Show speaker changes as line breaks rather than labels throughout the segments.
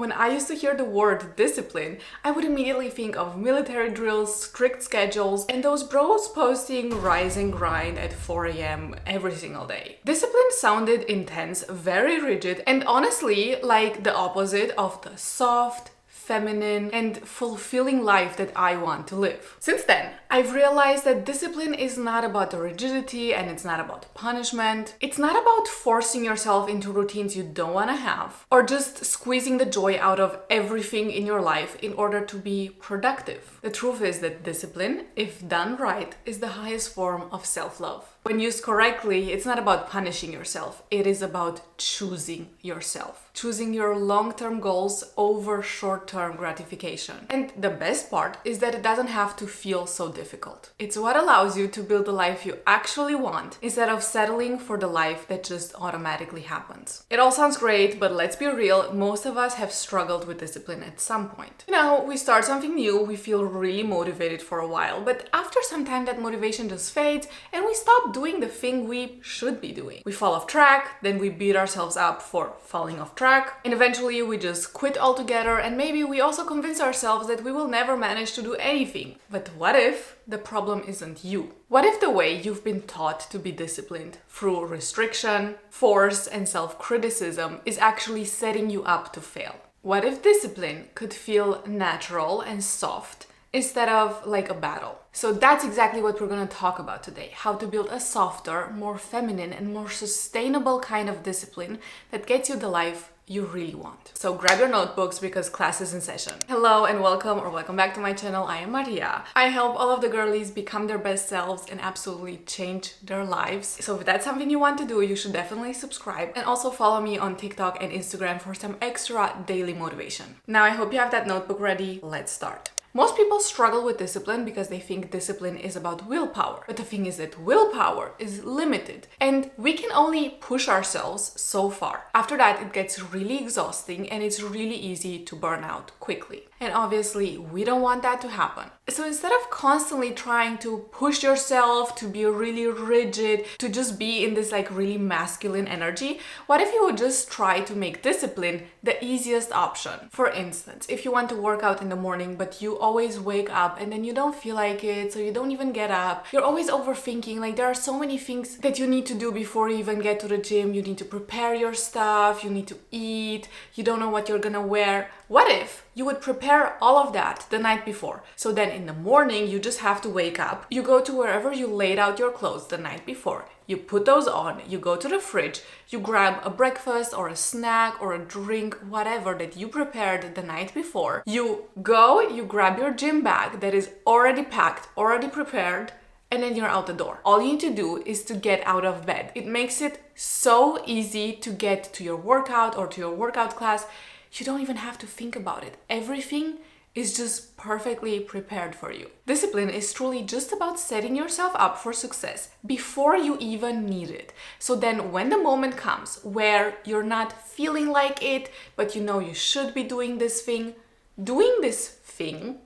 When I used to hear the word discipline, I would immediately think of military drills, strict schedules, and those bros posting rise and grind at 4 a.m. every single day. Discipline sounded intense, very rigid, and honestly like the opposite of the soft, feminine, and fulfilling life that I want to live. Since then, I've realized that discipline is not about the rigidity and it's not about punishment. It's not about forcing yourself into routines you don't want to have or just squeezing the joy out of everything in your life in order to be productive. The truth is that discipline, if done right, is the highest form of self-love. When used correctly, it's not about punishing yourself. It is about choosing yourself. Choosing your long-term goals over short-term gratification. And the best part is that it doesn't have to feel so difficult. It's what allows you to build the life you actually want instead of settling for the life that just automatically happens. It all sounds great, but let's be real, most of us have struggled with discipline at some point. You know, we start something new, we feel really motivated for a while, but after some time that motivation just fades and we stop doing the thing we should be doing. We fall off track, then we beat ourselves up for falling off track, and eventually we just quit altogether, and maybe we also convince ourselves that we will never manage to do anything. But what if the problem isn't you? What if the way you've been taught to be disciplined through restriction, force, and self-criticism is actually setting you up to fail? What if discipline could feel natural and soft instead of like a battle? So that's exactly what we're going to talk about today. How to build a softer, more feminine, and more sustainable kind of discipline that gets you the life you really want. So grab your notebooks because class is in session. Hello and welcome back to my channel. I am Maria. I help all of the girlies become their best selves and absolutely change their lives. So if that's something you want to do, you should definitely subscribe and also follow me on TikTok and Instagram for some extra daily motivation. Now I hope you have that notebook ready. Let's start. Most people struggle with discipline because they think discipline is about willpower. But the thing is that willpower is limited and we can only push ourselves so far. After that, it gets really exhausting and it's really easy to burn out quickly. And obviously, we don't want that to happen. So instead of constantly trying to push yourself to be really rigid, to just be in this like really masculine energy, what if you would just try to make discipline the easiest option? For instance, if you want to work out in the morning, but you always wake up and then you don't feel like it, so you don't even get up. You're always overthinking, like there are so many things that you need to do before you even get to the gym. You need to prepare your stuff, you need to eat, you don't know what you're gonna wear. What if you would prepare all of that the night before? So then in the morning, you just have to wake up. You go to wherever you laid out your clothes the night before. You put those on, you go to the fridge, you grab a breakfast or a snack or a drink, whatever that you prepared the night before. You go, you grab your gym bag that is already packed, already prepared, and then you're out the door. All you need to do is to get out of bed. It makes it so easy to get to your workout or to your workout class. You don't even have to think about it. Everything is just perfectly prepared for you. Discipline is truly just about setting yourself up for success before you even need it. So then when the moment comes where you're not feeling like it, but you know you should be doing this thing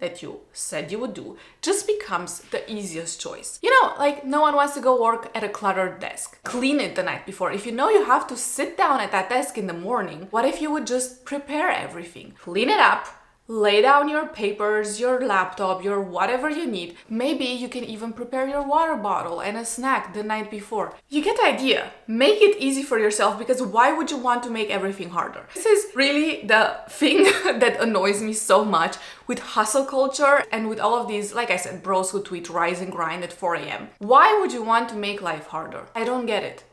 that you said you would do just becomes the easiest choice. You know, like no one wants to go work at a cluttered desk. Clean it the night before. If you know you have to sit down at that desk in the morning, what if you would just prepare everything? Clean it up, lay down your papers, your laptop, your whatever you need. Maybe you can even prepare your water bottle and a snack the night before. You get the idea. Make it easy for yourself because why would you want to make everything harder? This is really the thing that annoys me so much with hustle culture and with all of these, like I said, bros who tweet rise and grind at 4 a.m. Why would you want to make life harder? I don't get it.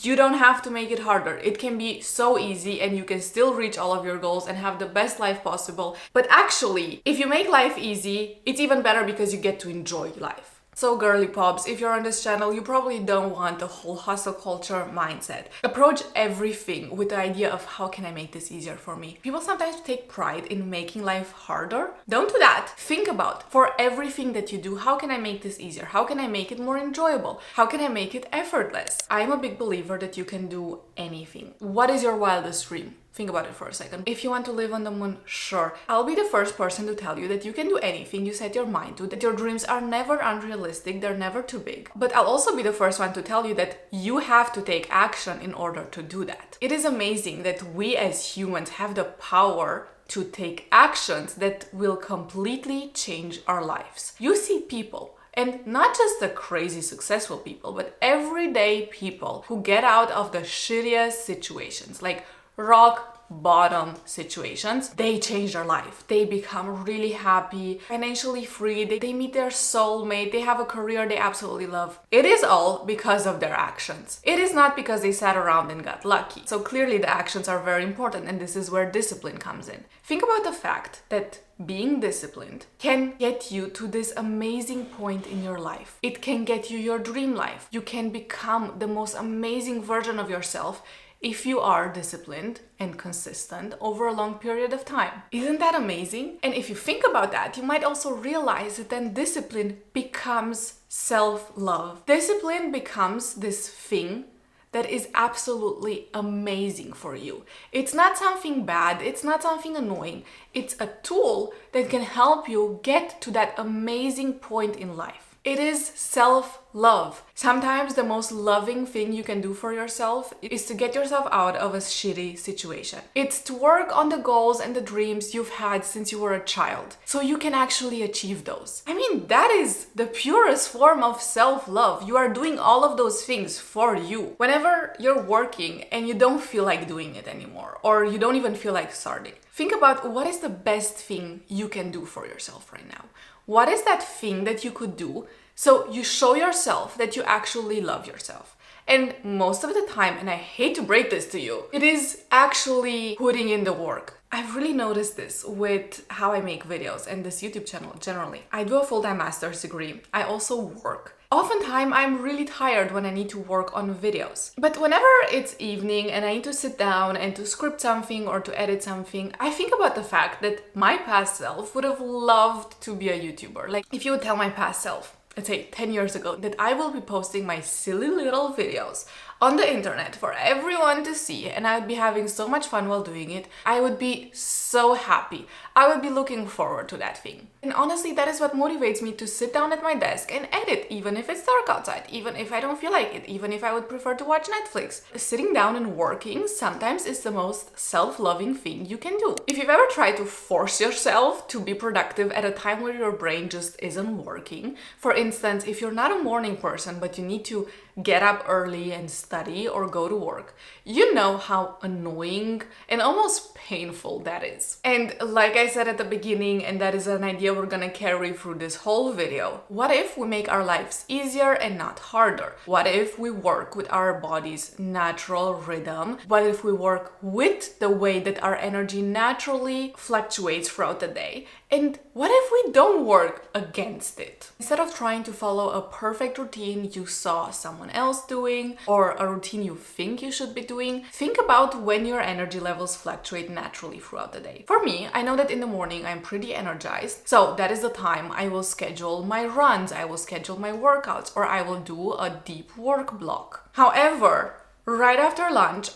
You don't have to make it harder. It can be so easy and you can still reach all of your goals and have the best life possible. But actually, if you make life easy, it's even better because you get to enjoy life. So girly pops, if you're on this channel, you probably don't want the whole hustle culture mindset. Approach everything with the idea of how can I make this easier for me? People sometimes take pride in making life harder. Don't do that. Think about for everything that you do, how can I make this easier? How can I make it more enjoyable? How can I make it effortless? I'm a big believer that you can do anything. What is your wildest dream? Think about it for a second. If you want to live on the moon, sure. I'll be the first person to tell you that you can do anything you set your mind to, that your dreams are never unrealistic, they're never too big. But I'll also be the first one to tell you that you have to take action in order to do that. It is amazing that we as humans have the power to take actions that will completely change our lives. You see people, and not just the crazy successful people, but everyday people who get out of the shittiest situations, like rock bottom situations, they change their life. They become really happy, financially free, they meet their soulmate, they have a career they absolutely love. It is all because of their actions. It is not because they sat around and got lucky. So clearly the actions are very important, and this is where discipline comes in. Think about the fact that being disciplined can get you to this amazing point in your life. It can get you your dream life. You can become the most amazing version of yourself if you are disciplined and consistent over a long period of time. Isn't that amazing? And if you think about that, you might also realize that then discipline becomes self-love. Discipline becomes this thing that is absolutely amazing for you. It's not something bad, it's not something annoying. It's a tool that can help you get to that amazing point in life. It is self-love. Sometimes the most loving thing you can do for yourself is to get yourself out of a shitty situation. It's to work on the goals and the dreams you've had since you were a child, so you can actually achieve those. I mean, that is the purest form of self-love. You are doing all of those things for you. Whenever you're working and you don't feel like doing it anymore, or you don't even feel like starting, think about what is the best thing you can do for yourself right now. What is that thing that you could do so you show yourself that you actually love yourself? And most of the time, and I hate to break this to you, it is actually putting in the work. I've really noticed this with how I make videos and this YouTube channel generally. I do a full-time master's degree. I also work. Oftentimes, I'm really tired when I need to work on videos. But whenever it's evening and I need to sit down and to script something or to edit something, I think about the fact that my past self would have loved to be a YouTuber. Like, if you would tell my past self, let's say 10 years ago, that I will be posting my silly little videos on the internet for everyone to see, and I would be having so much fun while doing it, I would be so happy. I would be looking forward to that thing. And honestly, that is what motivates me to sit down at my desk and edit, even if it's dark outside, even if I don't feel like it, even if I would prefer to watch Netflix. Sitting down and working sometimes is the most self-loving thing you can do. If you've ever tried to force yourself to be productive at a time where your brain just isn't working, for instance, if you're not a morning person but you need to get up early and study or go to work, you know how annoying and almost painful that is. And like I said at the beginning, and that is an idea we're gonna carry through this whole video, what if we make our lives easier and not harder? What if we work with our body's natural rhythm? What if we work with the way that our energy naturally fluctuates throughout the day? And what if we don't work against it? Instead of trying to follow a perfect routine you saw someone else doing, or a routine you think you should be doing, think about when your energy levels fluctuate naturally throughout the day. For me, I know that in the morning I'm pretty energized, so that is the time I will schedule my runs, I will schedule my workouts, or I will do a deep work block. However, right after lunch,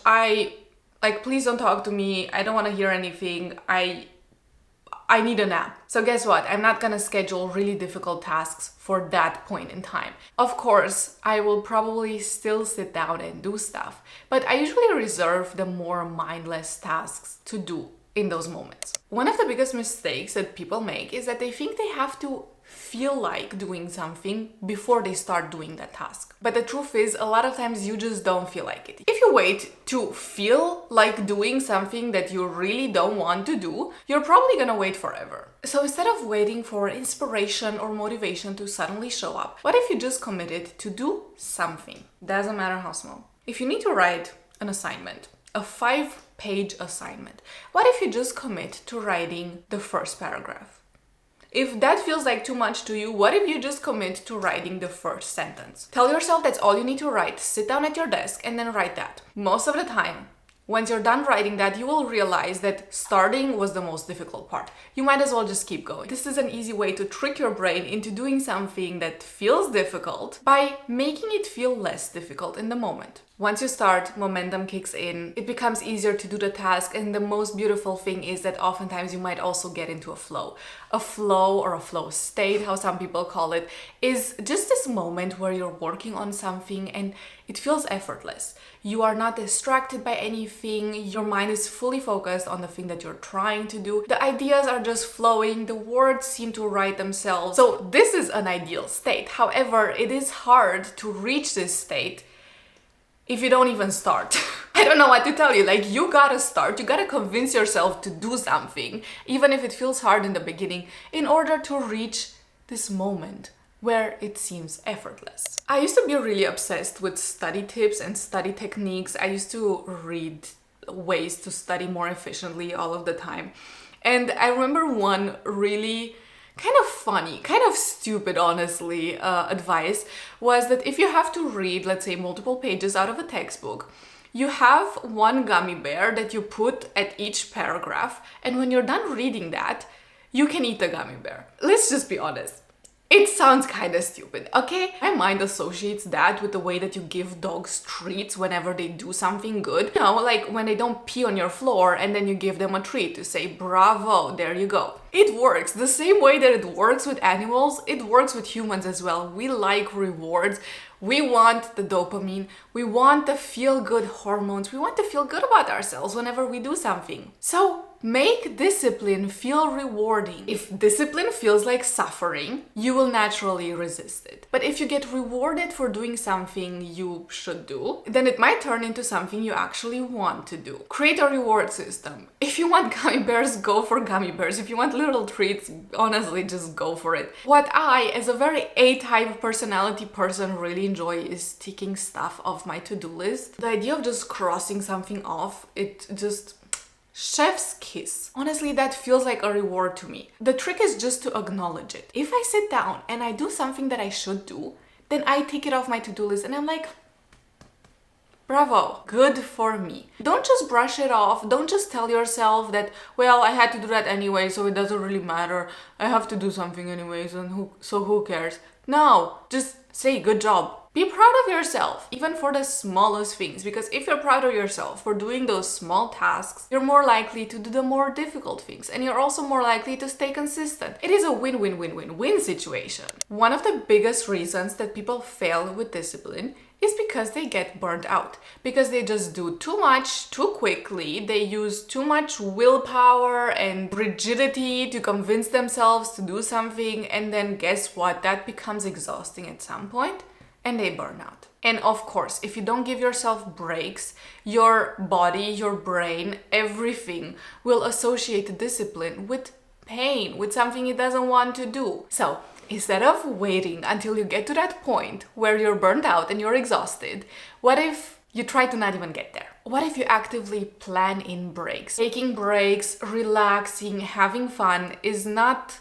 please don't talk to me, I don't want to hear anything, I need a nap. So guess what? I'm not gonna schedule really difficult tasks for that point in time. Of course, I will probably still sit down and do stuff, but I usually reserve the more mindless tasks to do in those moments. One of the biggest mistakes that people make is that they think they have to feel like doing something before they start doing that task. But the truth is, a lot of times you just don't feel like it. If you wait to feel like doing something that you really don't want to do, you're probably gonna wait forever. So instead of waiting for inspiration or motivation to suddenly show up, what if you just committed to do something? Doesn't matter how small. If you need to write an assignment, a 5-page assignment, what if you just commit to writing the first paragraph? If that feels like too much to you, what if you just commit to writing the first sentence? Tell yourself that's all you need to write. Sit down at your desk and then write that. Most of the time, once you're done writing that, you will realize that starting was the most difficult part. You might as well just keep going. This is an easy way to trick your brain into doing something that feels difficult by making it feel less difficult in the moment. Once you start, momentum kicks in. It becomes easier to do the task, and the most beautiful thing is that oftentimes you might also get into a flow. A flow, or a flow state, how some people call it, is just this moment where you're working on something and it feels effortless. You are not distracted by anything. Your mind is fully focused on the thing that you're trying to do. The ideas are just flowing. The words seem to write themselves. So this is an ideal state. However, it is hard to reach this state if you don't even start. I don't know what to tell you. Like, you gotta start. You gotta convince yourself to do something, even if it feels hard in the beginning, in order to reach this moment where it seems effortless. I used to be really obsessed with study tips and study techniques. I used to read ways to study more efficiently all of the time. And I remember one really kind of funny, kind of stupid, honestly, advice was that if you have to read, let's say, multiple pages out of a textbook, you have one gummy bear that you put at each paragraph, and when you're done reading that, you can eat the gummy bear. Let's just be honest. It sounds kind of stupid, okay? My mind associates that with the way that you give dogs treats whenever they do something good. You know, like when they don't pee on your floor and then you give them a treat to say, bravo, there you go. It works. The same way that it works with animals, it works with humans as well. We like rewards. We want the dopamine. We want the feel-good hormones. We want to feel good about ourselves whenever we do something. So make discipline feel rewarding. If discipline feels like suffering, you will naturally resist it. But if you get rewarded for doing something you should do, then it might turn into something you actually want to do. Create a reward system. If you want gummy bears, go for gummy bears. If you want little treats, honestly, just go for it. What I, as a very A-type personality person, really enjoy is ticking stuff off my to-do list. The idea of just crossing something off, it just... chef's kiss. Honestly, that feels like a reward to me. The trick is just to acknowledge it. If I sit down and I do something that I should do, then I tick it off my to-do list and I'm like, bravo, good for me. Don't just brush it off. Don't just tell yourself that, well, I had to do that anyway, so it doesn't really matter. I have to do something anyways, and who cares? No, just say good job. Be proud of yourself, even for the smallest things, because if you're proud of yourself for doing those small tasks, you're more likely to do the more difficult things, and you're also more likely to stay consistent. It is a win-win-win-win-win situation. One of the biggest reasons that people fail with discipline is because they get burnt out, because they just do too much too quickly. They use too much willpower and rigidity to convince themselves to do something, and then guess what? That becomes exhausting at some point, and they burn out. And of course, if you don't give yourself breaks, your body, your brain, everything will associate discipline with pain, with something it doesn't want to do. So instead of waiting until you get to that point where you're burnt out and you're exhausted, what if you try to not even get there? What if you actively plan in breaks? Taking breaks, relaxing, having fun is not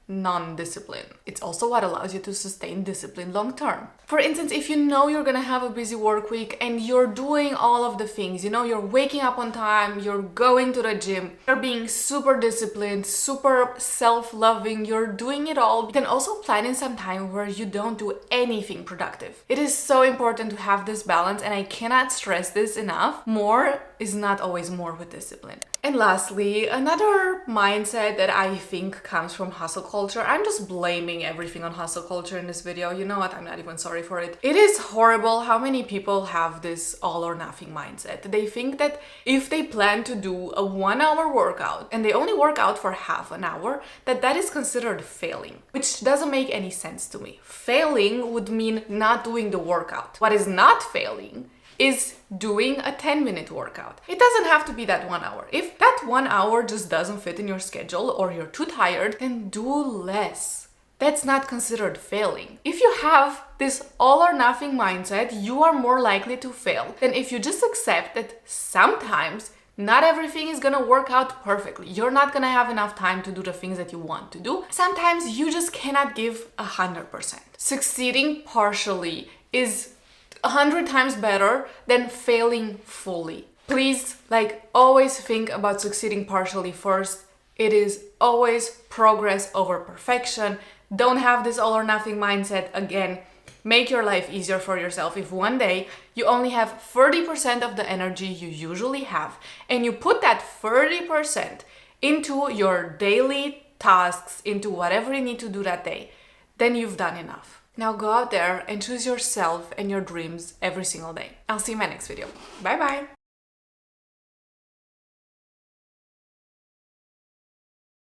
non-discipline. It's also what allows you to sustain discipline long term. For instance, if you know you're gonna have a busy work week and you're doing all of the things, you know, you're waking up on time, you're going to the gym, you're being super disciplined, super self-loving, you're doing it all, you can also plan in some time where you don't do anything productive. It is so important to have this balance, and I cannot stress this enough. More is not always more with discipline. And lastly, another mindset that I think comes from hustle culture. I'm just blaming everything on hustle culture in this video. You know what? I'm not even sorry for it. It is horrible how many people have this all or nothing mindset. They think that if they plan to do a 1-hour workout and they only work out for half an hour, that is considered failing, which doesn't make any sense to me. Failing would mean not doing the workout. What is not failing is doing a 10-minute workout. It doesn't have to be that 1 hour. If that 1 hour just doesn't fit in your schedule or you're too tired, then do less. That's not considered failing. If you have this all or nothing mindset, you are more likely to fail than if you just accept that sometimes not everything is gonna work out perfectly. You're not gonna have enough time to do the things that you want to do. Sometimes you just cannot give 100%. Succeeding partially is 100 times better than failing fully. Please, always think about succeeding partially first. It is always progress over perfection. Don't have this all or nothing mindset. Again, Make your life easier for yourself. If one day you only have 30% of the energy you usually have, and you put that 30% into your daily tasks, into whatever you need to do that day, then you've done enough. Now go out there and choose yourself and your dreams every single day. I'll see you in my next video. Bye bye.